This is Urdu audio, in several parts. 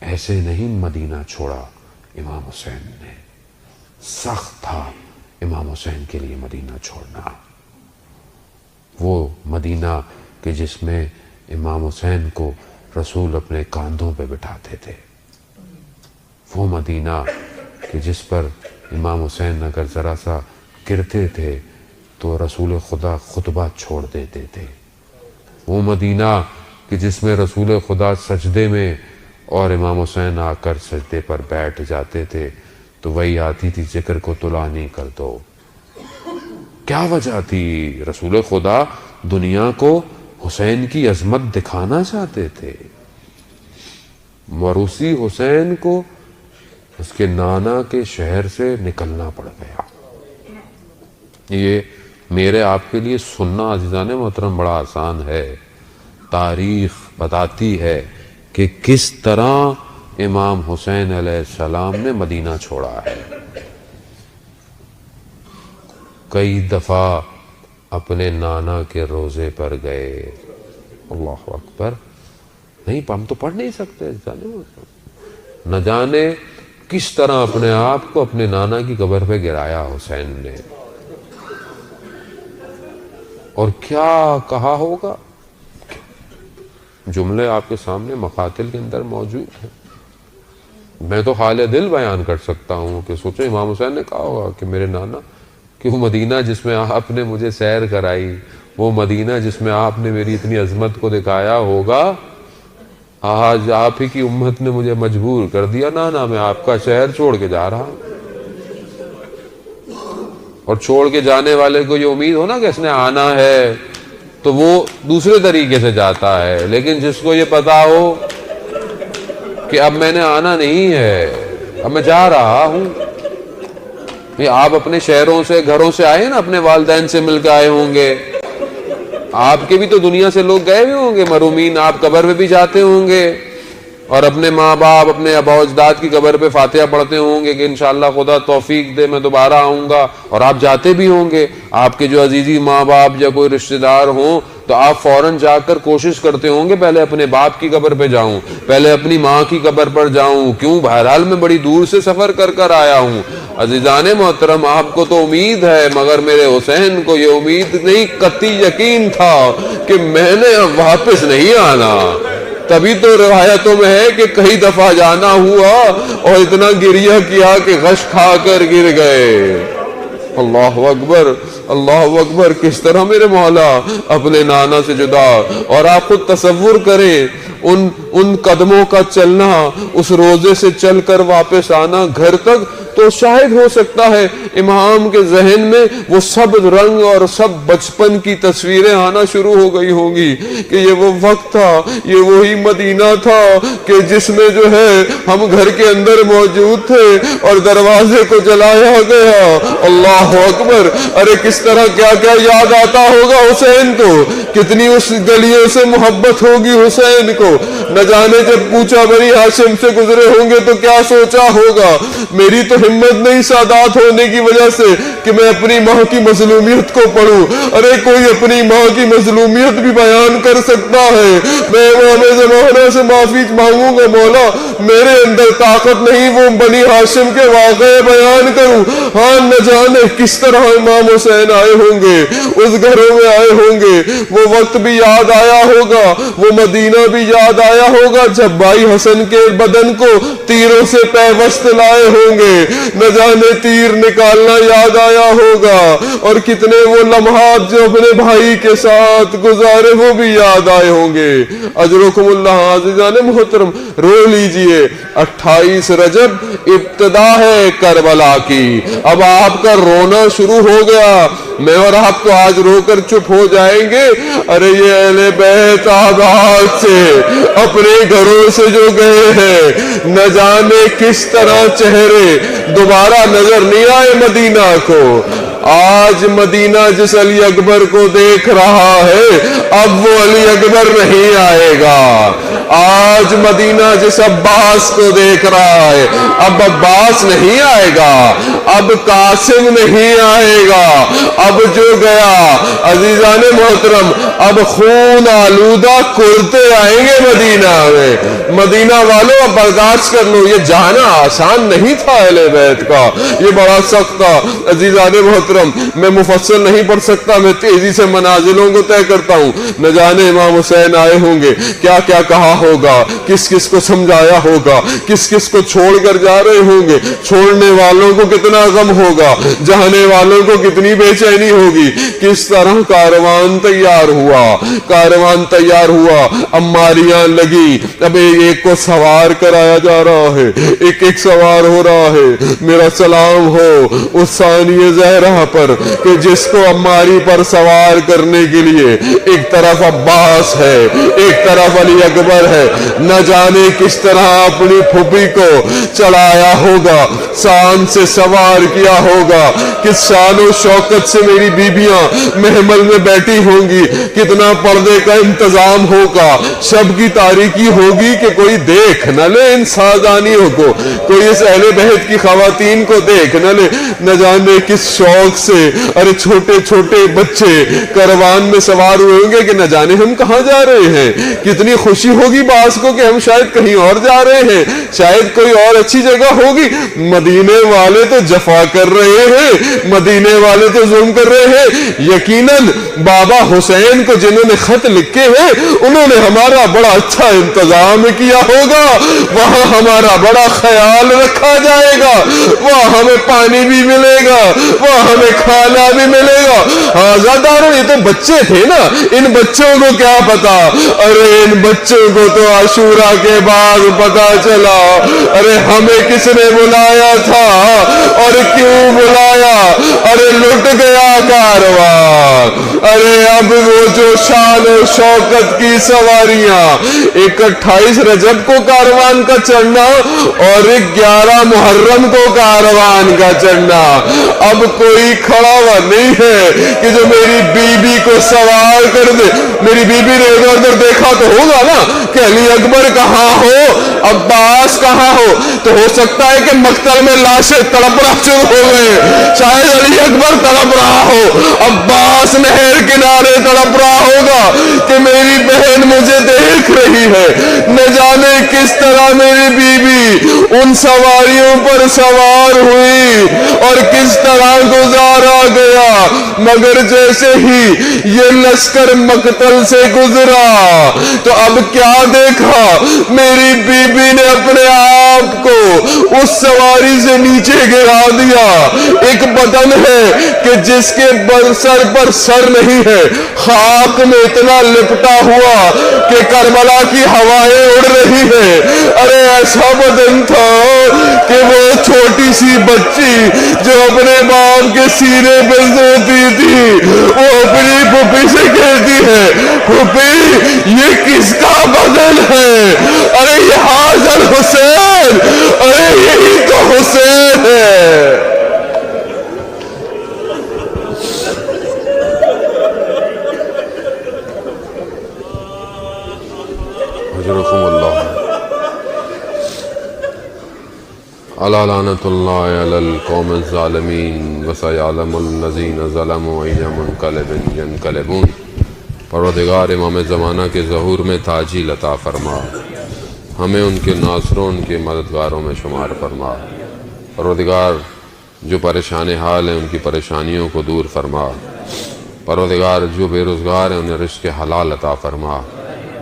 ایسے نہیں مدینہ چھوڑا امام حسین نے، سخت تھا امام حسین کے لیے مدینہ چھوڑنا۔ وہ مدینہ کہ جس میں امام حسین کو رسول اپنے کاندھوں پہ بٹھاتے تھے، وہ مدینہ کہ جس پر امام حسین اگر ذرا سا گرتے تھے تو رسول خدا خطبہ چھوڑ دیتے تھے، وہ مدینہ کہ جس میں رسول خدا سجدے میں اور امام حسین آ کر سجدے پر بیٹھ جاتے تھے تو وہی آتی تھی ذکر کو طلانی کر دو۔ کیا وجہ تھی؟ رسول خدا دنیا کو حسین کی عظمت دکھانا چاہتے تھے۔ موروثی حسین کو اس کے نانا کے شہر سے نکلنا پڑ گیا۔ یہ میرے آپ کے لیے سننا عزیزان محترم بڑا آسان ہے۔ تاریخ بتاتی ہے کہ کس طرح امام حسین علیہ السلام نے مدینہ چھوڑا ہے۔ کئی دفعہ اپنے نانا کے روزے پر گئے، اللہ اکبر، نہیں ہم تو پڑھ نہیں سکتے، نہ جانے کس طرح اپنے آپ کو اپنے نانا کی قبر پہ گرایا حسین نے، اور کیا کہا ہوگا، جملے آپ کے سامنے مقاتل کے اندر موجود ہیں۔ میں تو حال دل بیان کر سکتا ہوں کہ سوچو امام حسین نے کہا ہوگا کہ میرے نانا، کہ وہ مدینہ جس میں آپ نے مجھے سیر کرائی، وہ مدینہ جس میں آپ نے میری اتنی عظمت کو دکھایا ہوگا، آج آپ ہی کی امت نے مجھے مجبور کر دیا، نانا میں آپ کا شہر چھوڑ کے جا رہا ہوں۔ اور چھوڑ کے جانے والے کو یہ امید ہو نا کہ اس نے آنا ہے تو وہ دوسرے طریقے سے جاتا ہے، لیکن جس کو یہ پتا ہو کہ اب میں نے آنا نہیں ہے، اب میں جا رہا ہوں۔ یہ آپ اپنے شہروں سے گھروں سے آئے نا، اپنے والدین سے مل کے آئے ہوں گے، آپ کے بھی تو دنیا سے لوگ گئے بھی ہوں گے مرحومین، آپ قبر پہ بھی جاتے ہوں گے اور اپنے ماں باپ اپنے آبا و اجداد کی قبر پہ فاتحہ پڑھتے ہوں گے کہ انشاءاللہ خدا توفیق دے میں دوبارہ آؤں گا، اور آپ جاتے بھی ہوں گے۔ آپ کے جو عزیزی ماں باپ یا کوئی رشتہ دار ہوں تو آپ فوراً جا کر کوشش کرتے ہوں گے پہلے اپنے باپ کی قبر پہ جاؤں، پہلے اپنی ماں کی قبر پر جاؤں، کیوں؟ بہرحال میں بڑی دور سے سفر کر آیا ہوں۔ عزیزان محترم، آپ کو تو امید ہے، مگر میرے حسین کو یہ امید نہیں، قطعی یقین تھا کہ میں نے اب واپس نہیں آنا۔ تبھی تو روایتوں میں ہے کہ کئی دفعہ جانا ہوا اور اتنا گریہ کیا کہ غش کھا کر گر گئے۔ اللہ اکبر، اللہ اکبر، کس طرح میرے مولا اپنے نانا سے جدا۔ اور آپ خود تصور کریں ان قدموں کا چلنا، اس روزے سے چل کر واپس آنا گھر تک، تو شاید ہو سکتا ہے امام کے ذہن میں وہ سب رنگ اور سب بچپن کی تصویریں آنا شروع ہو گئی ہوں گی کہ یہ وہ وقت تھا، یہ وہی مدینہ تھا کہ جس میں جو ہے ہم گھر کے اندر موجود تھے اور دروازے کو جلایا گیا۔ اللہ اکبر، ارے کس طرح کیا کیا یاد آتا ہوگا حسین کو، کتنی اس گلیوں سے محبت ہوگی حسین کو۔ نہ جانے جب پوچھا بنی ہاشم سے گزرے ہوں گے تو کیا سوچا ہوگا۔ میری تو ہمت نہیں سادات ہونے کی وجہ سے کہ میں اپنی ماں کی مظلومیت کو پڑھوں۔ ارے کوئی اپنی ماں کی مظلومیت بھی بیان کر سکتا ہے۔ میں امام زمانہ سے معافی مانگوں گا، مولا میرے اندر طاقت نہیں وہ بنی ہاشم کے واقعے بیان کروں۔ ہاں نہ جانے کس طرح امام حسین آئے ہوں گے، اس گھروں میں آئے ہوں گے، وہ وقت بھی یاد آیا ہوگا، وہ مدینہ بھی یاد آیا ہوگا جب بھائی حسن کے بدن کو تیروں سے پیوست لائے ہوں گے، نہ جانے تیر نکالنا یاد آیا ہوگا، اور کتنے وہ لمحات جو اپنے بھائی کے ساتھ گزارے وہ بھی یاد آئے ہوں گے۔ اجرکم اللہ عزیزان محترم، رو لیجئے، 28 رجب ابتدا ہے کربلا کی۔ اب آپ کا رونا شروع ہو گیا، میں اور آپ تو آج رو کر چپ ہو جائیں گے۔ ارے یہ اہل بیت آباد سے اپنے گھروں سے جو گئے ہیں، نہ جانے کس طرح چہرے دوبارہ نظر نہیں آئے مدینہ کو۔ آج مدینہ جس علی اکبر کو دیکھ رہا ہے، اب وہ علی اکبر نہیں آئے گا۔ آج مدینہ جس عباس کو دیکھ رہا ہے، اب عباس نہیں آئے گا، اب قاسم نہیں آئے گا، اب جو گیا عزیزان محترم اب خون آلودہ کرتے آئیں گے مدینہ میں۔ مدینہ والوں اب برداشت کر لو، یہ جانا آسان نہیں تھا اہل بیت کا، یہ بڑا سخت تھا۔ عزیزان محترم میں مفصل نہیں پڑھ سکتا، میں تیزی سے منازلوں کو طے کرتا ہوں۔ نہ جانے امام حسین آئے ہوں گے کیا کیا کہا ہوگا، کس کس کو سمجھایا ہوگا، کس کس کو چھوڑ کر جا رہے ہوں گے، چھوڑنے والوں کو کتنا غم ہوگا، جانے والوں کو کتنی بے چینی ہوگی۔ کس طرح کاروان تیار ہوا، کاروان تیار ہوا، عماریاں لگی، اب ایک کو سوار کرایا جا رہا ہے، ایک ایک سوار ہو رہا ہے۔ میرا سلام ہو اس ثانیہ زہرا پر کہ جس کو عماری پر سوار کرنے کے لیے ایک طرف عباس ہے، ایک طرف علی اکبر ہے۔ نہ جانے کس طرح اپنی پھوپھی کو چڑھایا ہوگا، شان سے سوار کیا ہوگا، کس شان و شوکت سے میری بیبیاں محمل میں بیٹھی ہوں گی، کتنا پردے کا انتظام ہوگا، شب کی تاریکی ہوگی کہ کوئی دیکھ نہ لے ان سازانیوں کو، کوئی اس اہل بیت کی خواتین کو دیکھ نہ لے۔ نہ جانے کس شوق سے ارے چھوٹے چھوٹے بچے کاروان میں سوار ہوئے ہوں گے کہ نہ جانے ہم کہاں جا رہے ہیں۔ کتنی خوشی ہوگی بعض کو کہ ہم شاید کہیں اور جا رہے ہیں، شاید کوئی اور اچھی جگہ ہوگی۔ مدینے والے تو جفا کر رہے ہیں، مدینے والے تو ظلم کر رہے ہیں۔ یقیناً بابا حسین کو جنہوں نے خط لکھے ہیں انہوں نے ہمارا بڑا اچھا انتظام کیا ہوگا، وہاں ہمارا بڑا خیال رکھا جائے گا، وہاں ہمیں پانی بھی ملے گا، وہاں ہمیں کھانا بھی ملے گا۔ آزاداروں یہ تو بچے تھے نا، ان بچوں کو کیا پتا، ارے ان بچوں کو تو عاشورہ کے بعد پتا چلا، ارے ہمیں کس نے بلایا تھا اور کیوں بلایا، ارے لٹ گیا کاروان۔ ارے اب وہ جو شان و شوکت کی سواریاں، ایک 28 رجب کو کاروان کا چڑھنا اور 11 محرم کو کاروان کا چڑھنا، اب کوئی کھڑا ہوا نہیں ہے کہ جو میری بیوی کو سوار کر دے۔ میری بیوی نے ادھر ادھر دیکھا تو ہوگا نا کہ علی اکبر کہاں ہو، عباس کہاں ہو، تو ہو سکتا ہے کہ مقتل میں لاشیں تڑپنا شروع ہو گئے، شاید علی اکبر تڑپ رہا ہو، عباس نہر کنارے تڑپ رہا ہوگا کہ میری بہن مجھے دیکھ رہی ہے۔ نہ جانے کس طرح میری بیوی ان سواریوں پر سوار ہوئی اور کس طرح گزارا گیا، مگر جیسے ہی یہ لشکر مقتل سے گزرا تو اب کیا دیکھا، میری بیوی نے اپنے آپ کو اس سواری سے نیچے گرا دیا۔ ایک بدن ہے کہ جس کے سر پر سر نہیں ہے، خاک میں اتنا لپٹا ہوا کہ کربلا کی ہوائیں اڑ رہی ہے۔ ارے ایسا بدن تھا کہ وہ چھوٹی سی بچی جو اپنے باپ کے سینے پہ سوتی تھی، وہ اپنی پھوپھی سے کہتی ہے، پھوپھی یہ کس کا بدن ہے؟ ارے یہ حاضر حسین، ارے یہی تو حسین ہے۔ حضرکم اللہ الا لعنت اللہ علی القوم الظالمین وسیعلم الذین ظلموا ای منقلب ینقلبون۔ پروردگار امام زمانہ کے ظہور میں تاجیل عطا فرما، ہمیں ان کے ناصروں ان کے مددگاروں میں شمار فرما۔ پروردگار جو پریشان حال ہیں ان کی پریشانیوں کو دور فرما۔ پروردگار جو بے روزگار ہیں انہیں رزق حلال عطا فرما،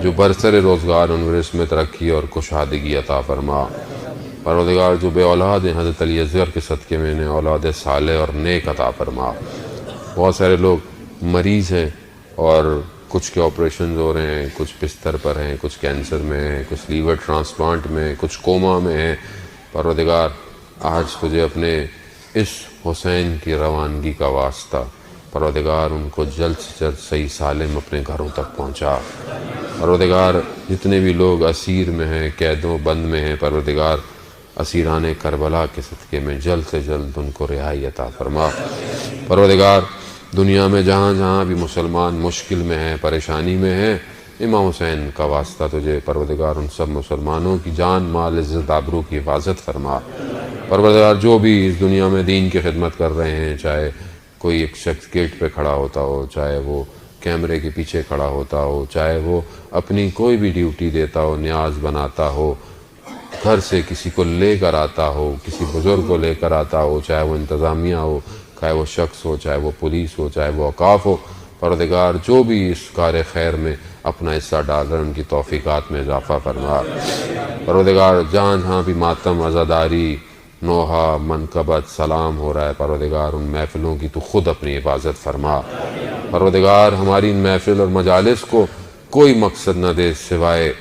جو برسر روزگار ان رزق میں ترقی اور کشادگی عطا فرما۔ پروردگار جو بے اولاد ہیں حضرت علی اصغر کے صدقے میں انہیں اولاد صالح اور نیک عطا فرما۔ بہت سارے لوگ مریض ہیں اور کچھ کے آپریشنز ہو رہے ہیں، کچھ بستر پر ہیں، کچھ کینسر میں ہیں، کچھ لیور ٹرانسپلانٹ میں، کچھ کوما میں ہیں۔ پروردگار آج تجھے اپنے اس حسین کی روانگی کا واسطہ، پروردگار ان کو جلد سے جلد صحیح سالم اپنے گھروں تک پہنچا۔ پروردگار جتنے بھی لوگ اسیر میں ہیں، قیدوں بند میں ہیں، پروردگار اسیران کربلا کے صدقے میں جلد سے جلد ان کو رہائی عطا فرما۔ پروردگار دنیا میں جہاں جہاں بھی مسلمان مشکل میں ہیں، پریشانی میں ہیں، امام حسین کا واسطہ تجھے پروردگار ان سب مسلمانوں کی جان مال عزت آبرو کی حفاظت فرما۔ پروردگار جو بھی اس دنیا میں دین کی خدمت کر رہے ہیں، چاہے کوئی ایک شخص گیٹ پہ کھڑا ہوتا ہو، چاہے وہ کیمرے کے پیچھے کھڑا ہوتا ہو، چاہے وہ اپنی کوئی بھی ڈیوٹی دیتا ہو، نیاز بناتا ہو، گھر سے کسی کو لے کر آتا ہو، کسی بزرگ کو لے کر آتا ہو، چاہے وہ انتظامیہ ہو، چاہے وہ شخص ہو، چاہے وہ پولیس ہو، چاہے وہ اوقاف ہو، پروردگار جو بھی اس کار خیر میں اپنا حصہ ڈال رہے ہیں ان کی توفیقات میں اضافہ فرما۔ پروردگار جہاں بھی ماتم، عزاداری، نوحہ، منقبت، سلام ہو رہا ہے، پروردگار ان محفلوں کی تو خود اپنی حفاظت فرما۔ پروردگار ہماری ان محفل اور مجالس کو کوئی مقصد نہ دے سوائے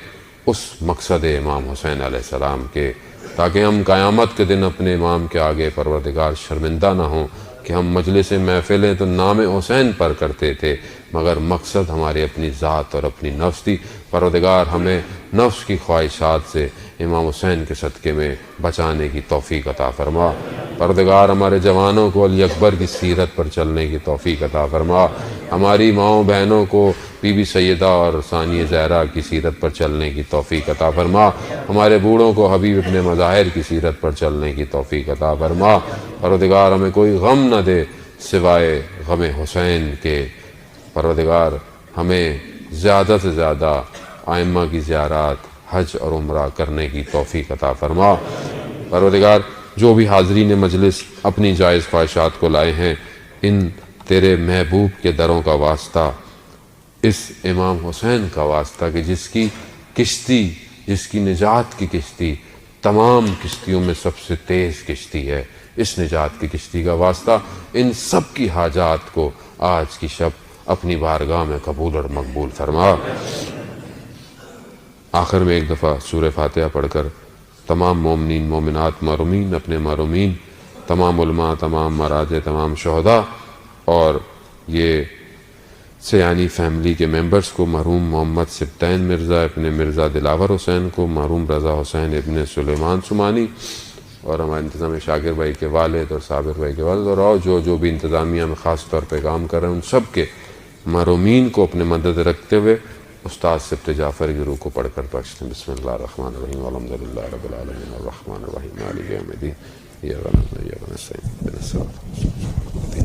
اس مقصد امام حسین علیہ السلام کے، تاکہ ہم قیامت کے دن اپنے امام کے آگے پروردگار شرمندہ نہ ہوں کہ ہم مجلس محفلیں تو نام حسین پر کرتے تھے مگر مقصد ہماری اپنی ذات اور اپنی نفس تھی۔ پروردگار ہمیں نفس کی خواہشات سے امام حسین کے صدقے میں بچانے کی توفیق عطا فرما۔ پروردگار ہمارے جوانوں کو علی اکبر کی سیرت پر چلنے کی توفیق عطا فرما، ہماری ماؤں بہنوں کو بی بی سیدہ اور ثانیہ زہرا کی سیرت پر چلنے کی توفیق عطا فرما، ہمارے بوڑھوں کو حبیب ابن مظاہر کی سیرت پر چلنے کی توفیق عطا فرما۔ پروردگار ہمیں کوئی غم نہ دے سوائے غم حسین کے۔ پروردگار ہمیں زیادہ سے زیادہ ائمہ کی زیارات، حج اور عمرہ کرنے کی توفیق عطا فرما۔ پروردگار جو بھی حاضرین مجلس اپنی جائز خواہشات کو لائے ہیں، ان تیرے محبوب کے دروں کا واسطہ، اس امام حسین کا واسطہ کہ جس کی کشتی، جس کی نجات کی کشتی تمام کشتیوں میں سب سے تیز کشتی ہے، اس نجات کی کشتی کا واسطہ ان سب کی حاجات کو آج کی شب اپنی بارگاہ میں قبول اور مقبول فرما۔ آخر میں ایک دفعہ سورہ فاتحہ پڑھ کر تمام مومنین، مومنات، محرومین، اپنے محرومین، تمام علماء، تمام مراجع، تمام شہداء اور یہ سیانی فیملی کے ممبرز کو، مرحوم محمد سبطین مرزا ابن مرزا دلاور حسین کو، مرحوم رضا حسین ابن سلیمان سمانی اور ہمارے انتظامیہ شاکر بھائی کے والد اور صابر بھائی کے والد اور جو بھی انتظامیہ میں خاص طور پہ کام کر رہے ہیں، ان سب کے محرومین کو اپنے مدد رکھتے ہوئے استاد سبط جعفر کی روح کو پڑھ کر بخش دیں۔ بسم اللہ الرحمن الرحیم، الحمدللہ رب العالمین الرحمن الرحیم مالک یوم الدین، ایاک نعبد و ایاک نستعین اہدنا الصراط المستقیم۔